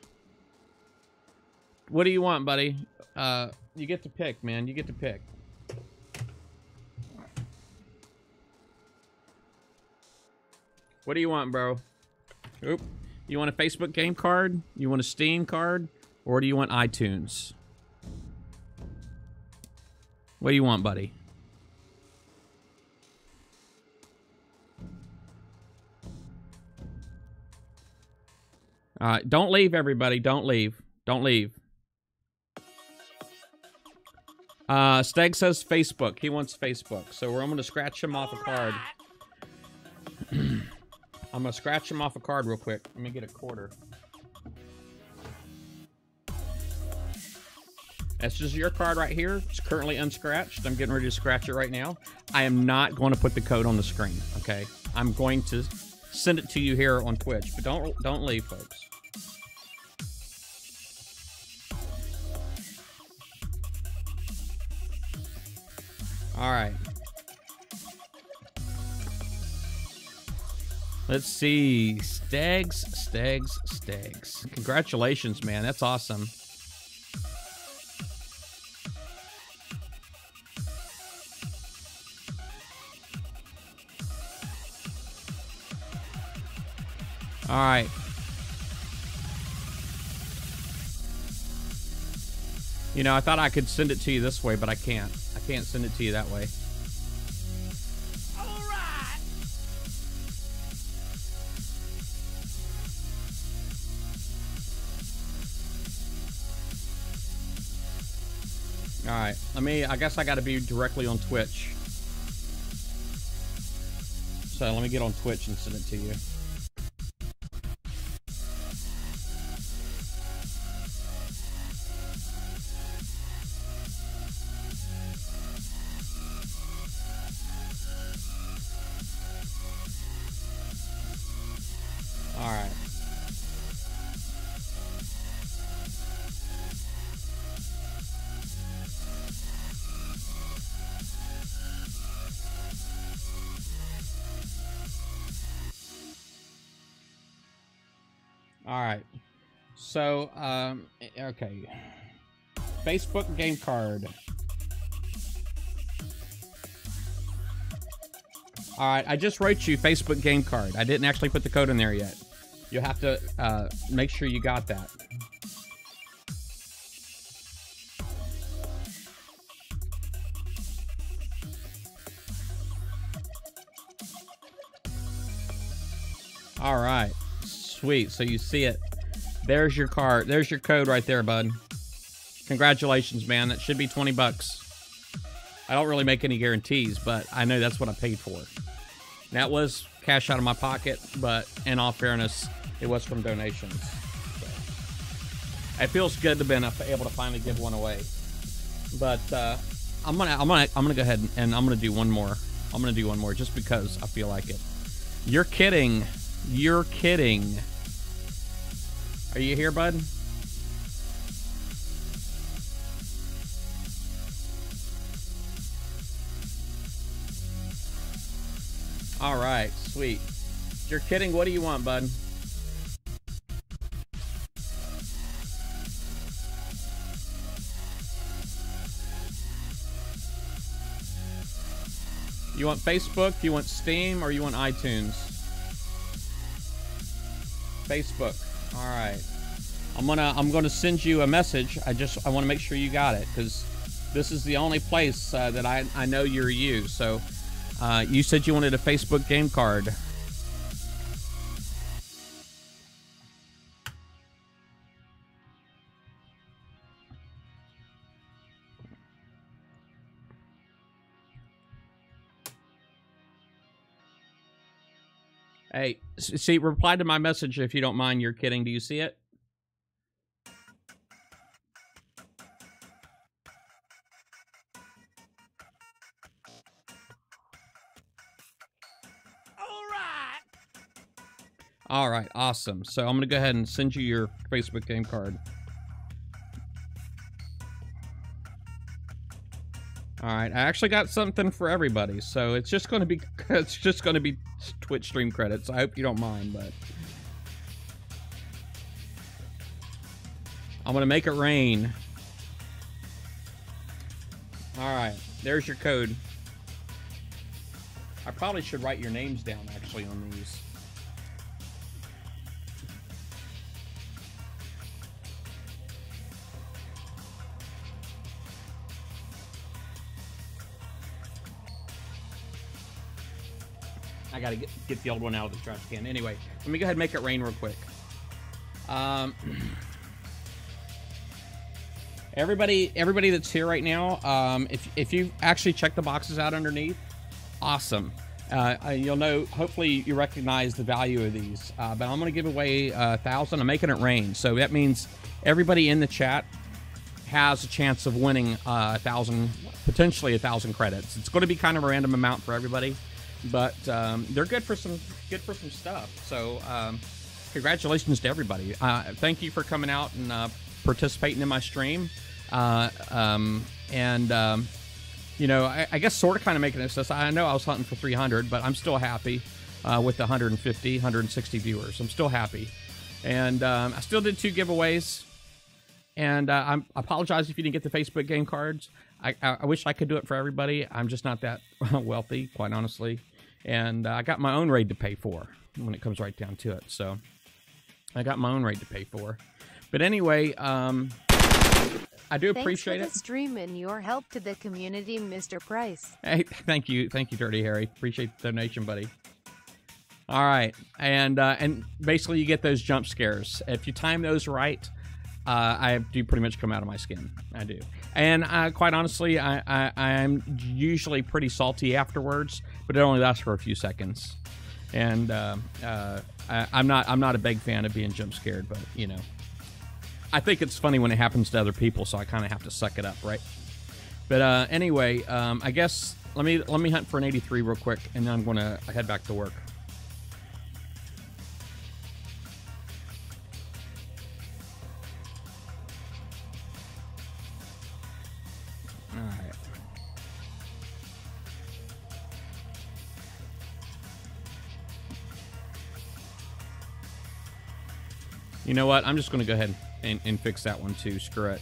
What do you want, buddy? You get to pick, man. You get to pick. What do you want, bro? Oop. You want a Facebook game card? You want a Steam card? Or do you want iTunes? What do you want, buddy? All right, don't leave, everybody. Don't leave. Don't leave. Steg says Facebook. He wants Facebook. So I'm going to scratch him off a card. I'm going to scratch him off a card real quick. Let me get a quarter. This is your card right here. It's currently unscratched. I'm getting ready to scratch it right now. I am not going to put the code on the screen, okay? I'm going to send it to you here on Twitch, but don't leave, folks. All right. Let's see. Stegs. Congratulations, man. That's awesome. All right. You know, I thought I could send it to you this way, but I can't. I can't send it to you that way. All right. All right. I guess I got to be directly on Twitch. So let me get on Twitch and send it to you. All right. So, okay. Facebook game card. All right, I just wrote you Facebook game card. I didn't actually put the code in there yet. You'll have to make sure you got that. All right. Sweet. So you see it. There's your card. There's your code right there, bud. Congratulations, man. That should be 20 bucks. I don't really make any guarantees, but I know that's what I paid for. That was cash out of my pocket, but in all fairness, it was from donations. So it feels good to be able to finally give one away. But I'm gonna go ahead and I'm gonna do one more. I'm gonna do one more just because I feel like it. You're kidding. You're kidding. Are you here, bud? All right, sweet. You're kidding. What do you want, bud? You want Facebook, you want Steam, or you want iTunes? Facebook. All right. I'm gonna send you a message. I want to make sure you got it, because this is the only place that I know you're you. So you said you wanted a Facebook game card. Hey, see, reply to my message if you don't mind. You're kidding. Do you see it? All right, awesome. So I'm going to go ahead and send you your Facebook game card. All right, I actually got something for everybody, so it's just going to be Twitch stream credits. I hope you don't mind, but I'm going to make it rain. All right, there's your code. I probably should write your names down actually on these. I gotta get the old one out of the trash can. Anyway, let me go ahead and make it rain real quick. Everybody that's here right now, if you actually check the boxes out underneath, awesome. You'll know. Hopefully, you recognize the value of these. But I'm gonna give away 1,000. I'm making it rain, so that means everybody in the chat has a chance of winning 1,000, potentially 1,000 credits. It's going to be kind of a random amount for everybody. But they're good for some stuff. So congratulations to everybody. Thank you for coming out and participating in my stream. You know, I guess sort of kind of making this. I know I was hunting for 300, but I'm still happy with the 150, 160 viewers. I'm still happy. And I still did 2 giveaways. And I apologize if you didn't get the Facebook game cards. I wish I could do it for everybody. I'm just not that wealthy, quite honestly. And I got my own raid to pay for when it comes right down to it. So I got my own raid to pay for. But anyway, I do appreciate it. Thanks for the stream and your help to the community, Mr. Price. Hey, thank you, Dirty Harry. Appreciate the donation, buddy. All right, and basically you get those jump scares. If you time those right, I do pretty much come out of my skin. I do. And quite honestly, I'm usually pretty salty afterwards, but it only lasts for a few seconds. And I'm not a big fan of being jump scared, but you know, I think it's funny when it happens to other people, so I kind of have to suck it up, right? But anyway, I guess let me hunt for an 83 real quick, and then I'm gonna head back to work. You know what? I'm just going to go ahead and fix that one too. Screw it.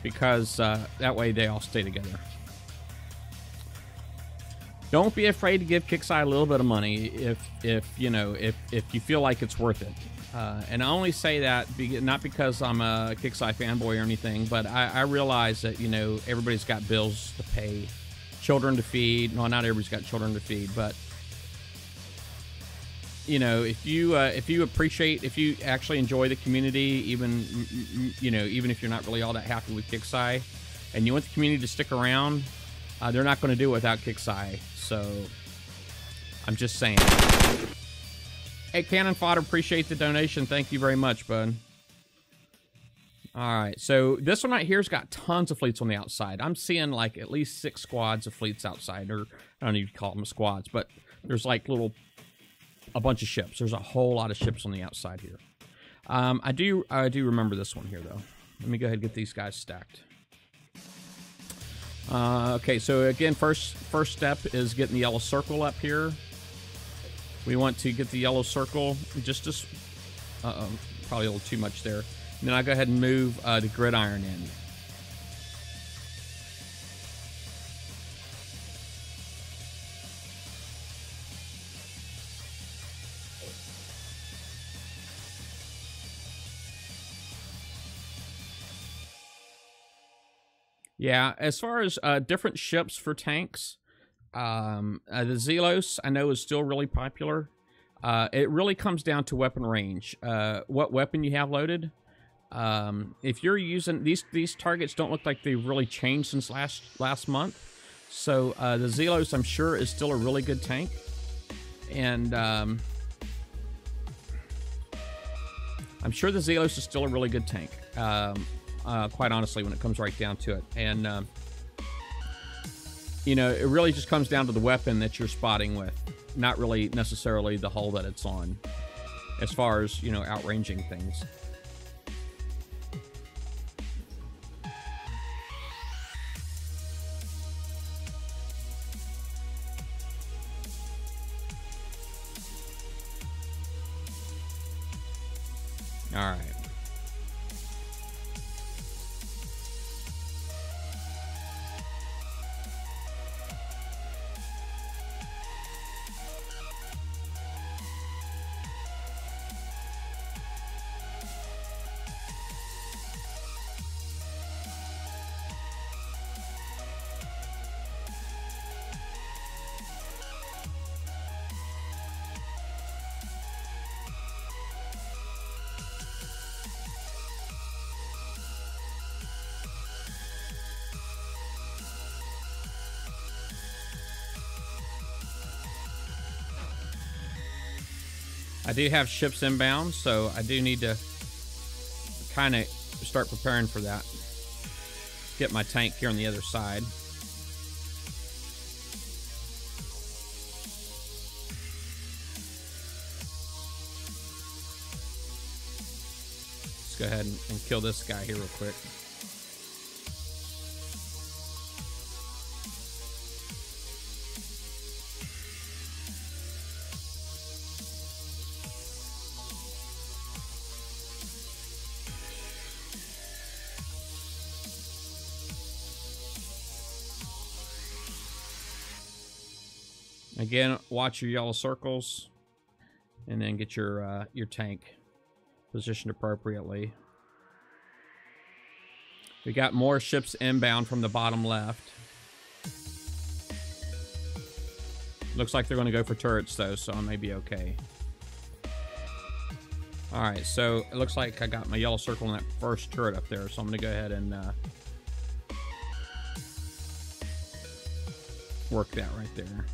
Because that way they all stay together. Don't be afraid to give Kixeye a little bit of money if you feel like it's worth it. And I only say that not because I'm a Kixeye fanboy or anything, but I realize that, you know, everybody's got bills to pay, children to feed. No, not everybody's got children to feed, but you know, if you appreciate, if you actually enjoy the community, even you know, even if you're not really all that happy with Kixeye, and you want the community to stick around, they're not going to do it without Kixeye. So I'm just saying. Hey, Cannon Fodder, appreciate the donation. Thank you very much, bud. All right, so this one right here's got tons of fleets on the outside. I'm seeing like at least 6 squads of fleets outside, or I don't even call them squads, but there's like a bunch of ships. There's a whole lot of ships on the outside here. I do remember this one here though. Let me go ahead and get these guys stacked. Okay, so again, first step is getting the yellow circle up here. We want to get the yellow circle just as, probably a little too much there. And then I go ahead and move the gridiron in. Yeah, as far as different ships for tanks, the Zelos I know is still really popular. It really comes down to weapon range. What weapon you have loaded. If you're using these targets, don't look like they've really changed since last month. So the Zelos, I'm sure, is still a really good tank, and I'm sure the Zelos is still a really good tank. Quite honestly, when it comes right down to it, and you know, it really just comes down to the weapon that you're spotting with, not really necessarily the hull that it's on, as far as, you know, outranging things. All right. I do have ships inbound, so I do need to kind of start preparing for that. Get my tank here on the other side. Let's go ahead and kill this guy here real quick. Again, watch your yellow circles, and then get your tank positioned appropriately. We got more ships inbound from the bottom left. Looks like they're going to go for turrets though, so I may be okay. All right, so it looks like I got my yellow circle in that first turret up there, so I'm going to go ahead and work that right there.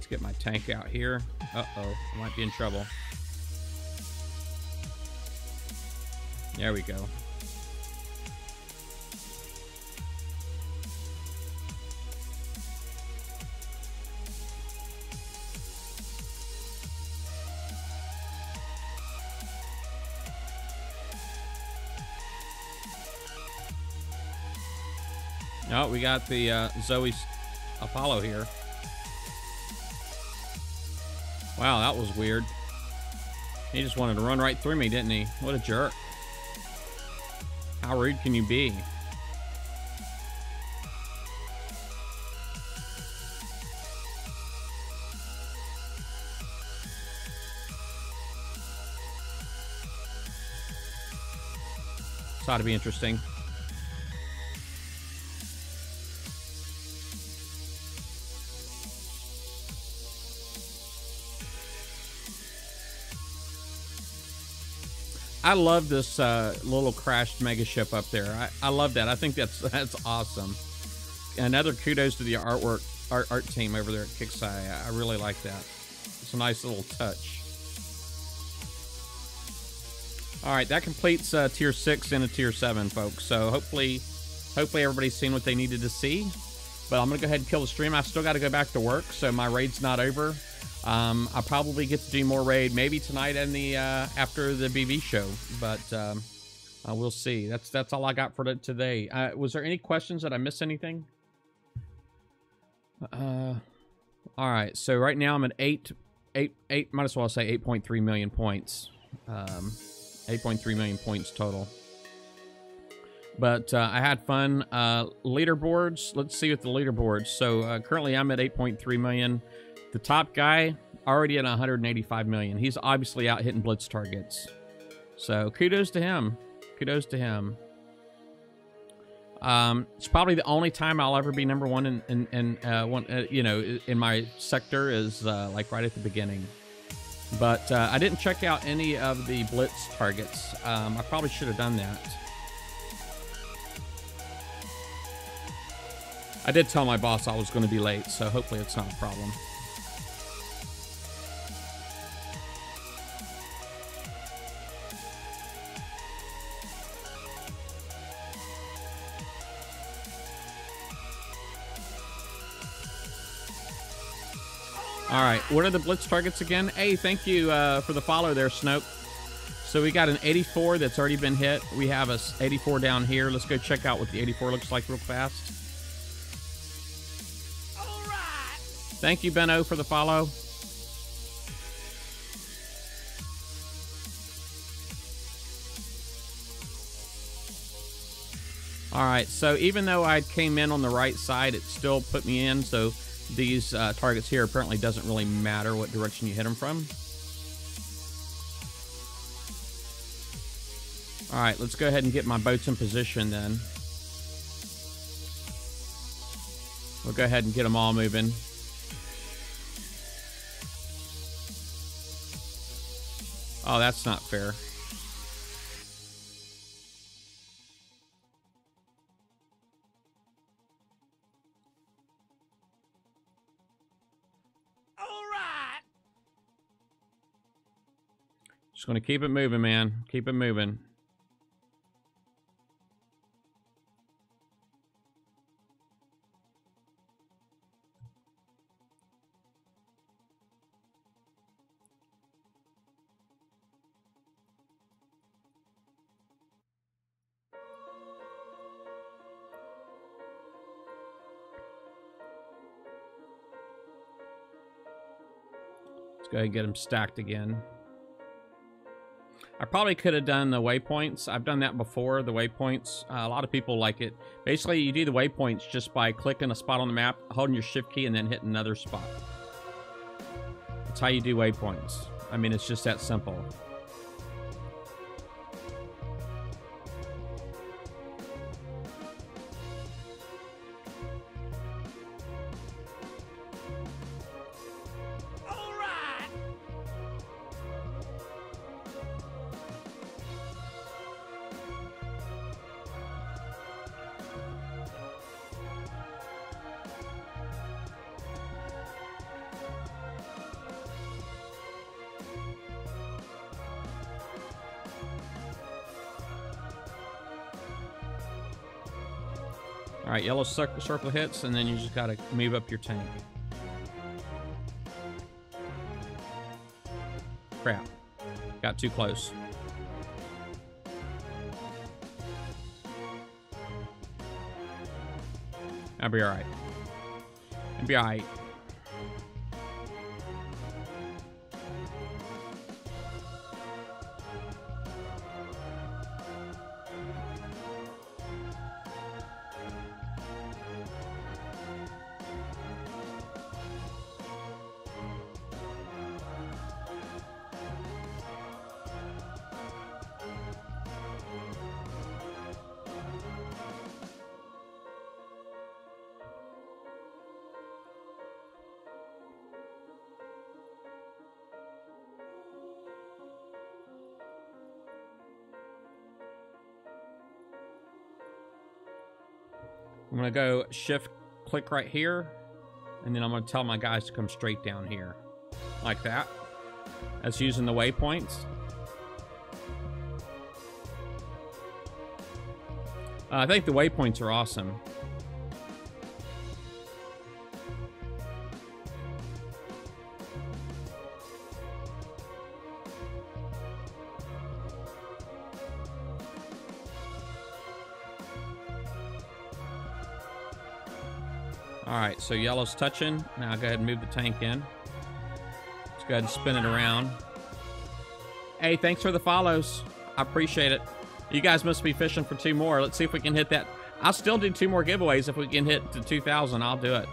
Get my tank out here. Uh-oh, I might be in trouble. There we go. Oh, we got the Zoe's Apollo here. Wow, that was weird. He just wanted to run right through me, didn't he? What a jerk. How rude can you be? This ought to be interesting. I love this little crashed mega ship up there. I love that. I think that's awesome. Another kudos to the art team over there at Kicksai. I really like that. It's a nice little touch. All right, that completes tier 6 into tier 7, folks. So hopefully everybody's seen what they needed to see. But I'm gonna go ahead and kill the stream. I still got to go back to work, so my raid's not over. I'll probably get to do more raid maybe tonight and the after the BV show, but we'll see. That's all I got for today. Was there any questions? Did I miss anything? All right, so right now I'm at 8 might as well say 8.3 million points. 8.3 million points total. But I had fun. Leaderboards, let's see what the leaderboards. So currently I'm at 8.3 million. The top guy already at 185 million. He's obviously out hitting blitz targets. So kudos to him. Kudos to him. It's probably the only time I'll ever be number one in my sector is like right at the beginning. But I didn't check out any of the blitz targets. I probably should have done that. I did tell my boss I was going to be late, so hopefully it's not a problem. All right, what are the blitz targets again? Hey, thank you for the follow there, Snoke. So we got an 84 that's already been hit. We have a 84 down here. Let's go check out what the 84 looks like real fast. All right. Thank you, Benno, for the follow. All right, so even though I came in on the right side, it still put me in, so these targets here apparently doesn't really matter what direction you hit them from. All right, let's go ahead and get my boats in position then. We'll go ahead and get them all moving. Oh, that's not fair. Just going to keep it moving, man. Keep it moving. Let's go ahead and get them stacked again. I probably could have done the waypoints. I've done that before, the waypoints. A lot of people like it. Basically, you do the waypoints just by clicking a spot on the map, holding your shift key, and then hitting another spot. That's how you do waypoints. I mean, it's just that simple. All right, yellow circle hits, and then you just got to move up your tank. Crap. Got too close. I'll be all right. I'll be all right. I'm gonna go shift click right here, and then I'm gonna tell my guys to come straight down here, like that. That's using the waypoints. I think the waypoints are awesome. All right, so yellow's touching. Now go ahead and move the tank in. Let's go ahead and spin it around. Hey, thanks for the follows. I appreciate it. You guys must be fishing for 2 more. Let's see if we can hit that. I'll still do 2 more giveaways. If we can hit to 2,000, I'll do it.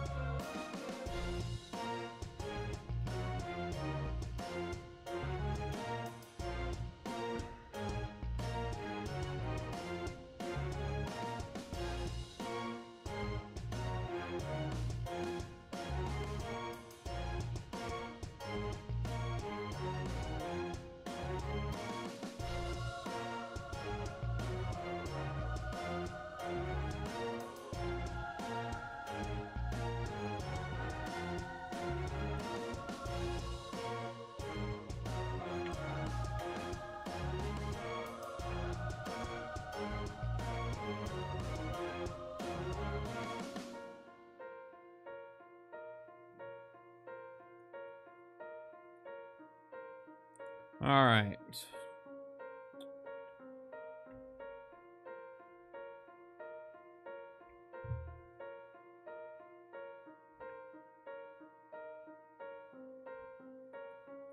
All right.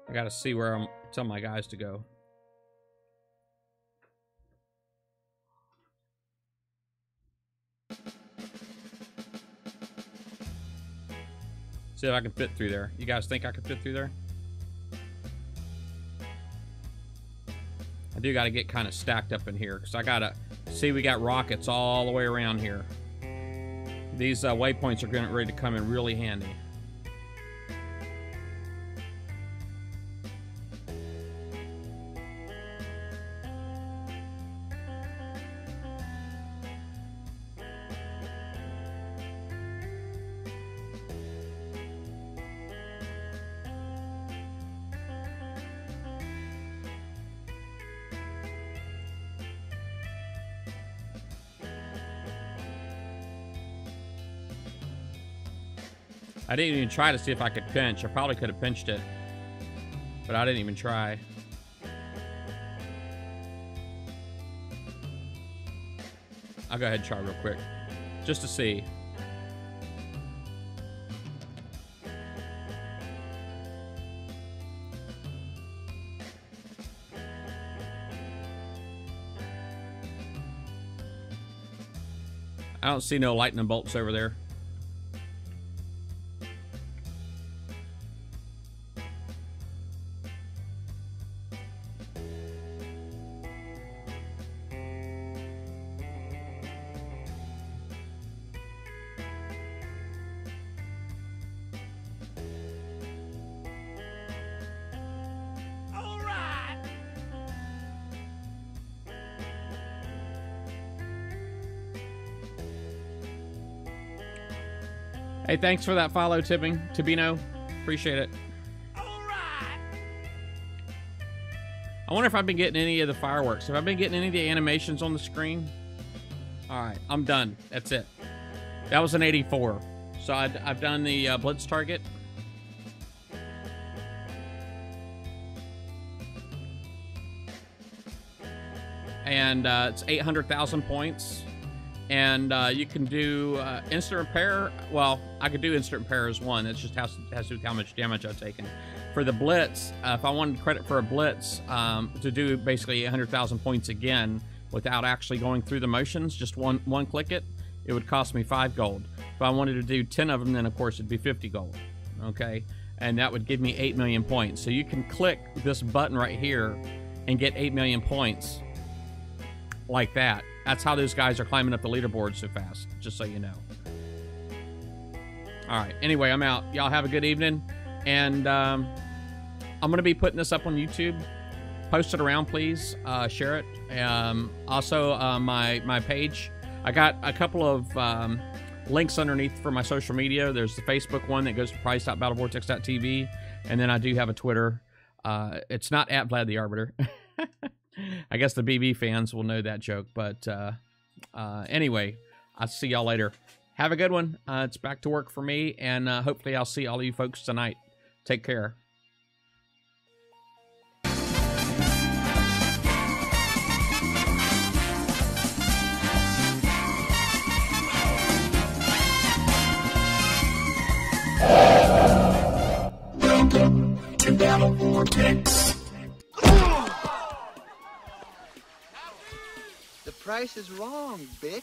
I gotta see where I'm tell my guys to go. See if I can fit through there. You guys think I can fit through there? I do got to get kind of stacked up in here because I got to see we got rockets all the way around here. These waypoints are getting ready to come in really handy. I didn't even try to see if I could pinch. I probably could have pinched it, but I didn't even try. I'll go ahead and try real quick, just to see. I don't see no lightning bolts over there. Hey, thanks for that follow, Tibino. Appreciate it. Alright. I wonder if I've been getting any of the fireworks. Have I been getting any of the animations on the screen? Alright, I'm done. That's it. That was an 84. So I've done the blitz target. And it's 800,000 points. And you can do instant repair. Well, I could do instant repair as one. It just has to do with how much damage I've taken. For the blitz, if I wanted credit for a blitz, to do basically 800,000 points again without actually going through the motions, just one click it would cost me 5 gold. If I wanted to do 10 of them, then of course it'd be 50 gold. Okay, and that would give me 8 million points. So you can click this button right here and get 8 million points like that. That's how those guys are climbing up the leaderboard so fast, just so you know. All right, anyway, I'm out. Y'all have a good evening. And I'm going to be putting this up on YouTube. Post it around, please. Share it. Also, my page. I got a couple of links underneath for my social media. There's the Facebook one that goes to price.battlevortex.tv, and then I do have a Twitter. It's not at Vlad the Arbiter. I guess the BB fans will know that joke, but anyway, I'll see y'all later. Have a good one. It's back to work for me, and hopefully I'll see all of you folks tonight. Take care. Welcome to Battle Vortex. The price is wrong, bitch.